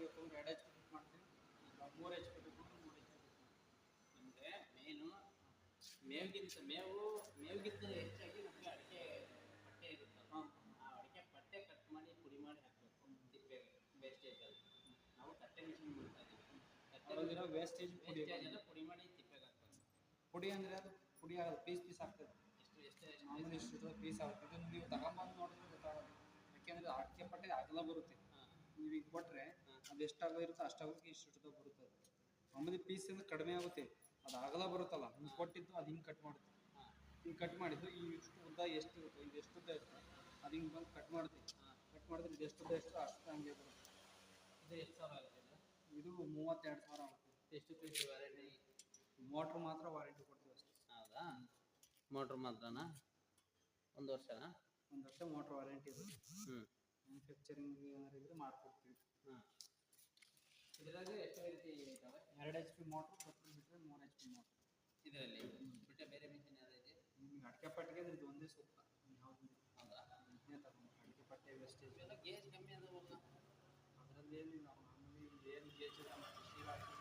ಬೇಕು ಅಂದ್ರೆ 2 HP fit ಮಾಡ್ತೀನಿ, 3 HP ಬೇಕು ಅಂದ್ರೆ 3 HP ಫಿಟ್ ಮಾಡ್ತೀನಿ. ನಮಗೆ ಮೇನು ಮೇವಿಗಿಂತ ಹೆಚ್ಚಾಗಿ ನಮಗೆ ಅಡಿಕೆ ಪಟ್ಟೆ ಇರುತ್ತಲ್ಲ, ಆ ಅಡಿಕೆ ಪಟ್ಟೆ ಕಟ್ ಮಾಡಿ ಪುಡಿ ಮಾಡಿ ಹಾಕಬೇಕು ತಿಪ್ಪೆಗೆ, ವೇಸ್ಟೇಜ್ ಅಲ್ಲಿ. ನಾವು ಕಟ್ಟೆ ಮಿಷಿನ್ ಮಾಡ್ತಾ ಇದ್ದೀವಿ. ಅದರಲ್ಲಿರೋ ವೇಸ್ಟೇಜ್ ಎಲ್ಲ ಪುಡಿ ಮಾಡಿ ತಿಪ್ಪೆಗೆ ಹಾಕ್ಬೇಕು. ಪುಡಿ ಅಂದರೆ ಅದು ಪುಡಿ ಆಗೋದು ಪೀಸ್ ಆಗ್ತದೆ. ಮಾಮೂಲಿ ಇಷ್ಟು ಪೀಸ್ ಆಗುತ್ತೆ. ಇದನ್ನು ನೀವು ತಗೊಂಬಂದು ನೋಡಿದ್ರೆ ಗೊತ್ತಾಗೋದು. ಯಾಕೆಂದರೆ ಅಡಿಕೆ ಪಟ್ಟೆ ಅಗಲ ಬರುತ್ತೆ. ನೀವು ಈಗ ಕೊಟ್ಟರೆ ಅದು ಎಷ್ಟಾಗೋ ಇರುತ್ತೋ ಅಷ್ಟಾಗೋಕ್ಕೆ ಇಷ್ಟು ಬರುತ್ತೆ. ಅದು ಮಾಮೂಲಿ ಪೀಸಿಂದ ಕಡಿಮೆ ಆಗುತ್ತೆ. ಅದು ಅಗಲ ಬರುತ್ತಲ್ಲ, ನೀವು ಕೊಟ್ಟಿದ್ದು ಅದು ಹಿಂಗೆ ಕಟ್ ಮಾಡುತ್ತೆ. ಹಿಂಗೆ ಕಟ್ ಮಾಡಿದ್ದು ಈ ಇಷ್ಟು ಉದ್ದ ಎಷ್ಟು ಇರುತ್ತೆ, ಇದು ಎಷ್ಟು ಉದ್ದ ಇರುತ್ತೆ ಅದು ಹಿಂಗೆ ಬಂದು ಕಟ್ ಮಾಡುತ್ತೆ. ಕಟ್ ಮಾಡಿದ್ರೆ ಇದು ಎಷ್ಟು ಉದ್ದ ಎಷ್ಟು ಅಷ್ಟು ಹಂಗೆ ಬರುತ್ತೆ. ಇದು ಎಷ್ಟು ಸಾವಿರ ಆಗುತ್ತೆ? ಇದು 32,000 ಆಗುತ್ತೆ. ಎಷ್ಟು ಪೀಸ್ ವ್ಯಾರಂಟಿ? ಮೋಟ್ರ್ ಮಾತ್ರ ವಾರಂಟಿ ಕೊಡ್ತೀವಿ ಅಷ್ಟೇ. ಹೌದಾ? ಮೋಟ್ರ್ ಮಾತ್ರನಾ? 1 ವರ್ಷನಾ? 1 ವರ್ಷ ಮೋಟ್ರ್ ವಾರಂಟಿ ಇದೆ. ಮ್ಯಾನುಫ್ಯಾಕ್ಚರಿಂಗ್ ಏನಾರು ಇದ್ರೆ ಮಾಡ್ಕೊಡ್ತೀವಿ. ಇದರಾಗ ಎಷ್ಟು ರೀತಿ ಇದ್ದಾವೆ? 2 HP ಮೋಟ್ರ್ ಬಿಟ್ಟರೆ 3 HP ಮೋಟ್ರ್. ಇದರಲ್ಲಿ ಬಿಟ್ಟರೆ ಬೇರೆ ಮಿಷಿನ್ ಯಾವ್ದು? ನಿಮಗೆ ಅಡಿಕೆ ಪಟ್ಟಿಗೆ ಇದು ಒಂದೇ ಸೂಕ್ತ. ಯಾವುದು? ಹೌದಾ? ಇದನ್ನೇ ತಗೊಂಡು ಅಡಿಕೆ ಪಟ್ಟೆ ವೇಸ್ಟೇಜ್ ಎಲ್ಲ ಗೇಜ್ ಕಮ್ಮಿ ಅದವಲ್ಲ? ಅದರಲ್ಲಿ ಏನಿಲ್ಲ, ಮಾಮೂಲಿ ಏನು ಗೇಜ್ ಇಲ್ಲ, ಮತ್ತು ಸ್ಟೀಲ್ ಹಾಕಿ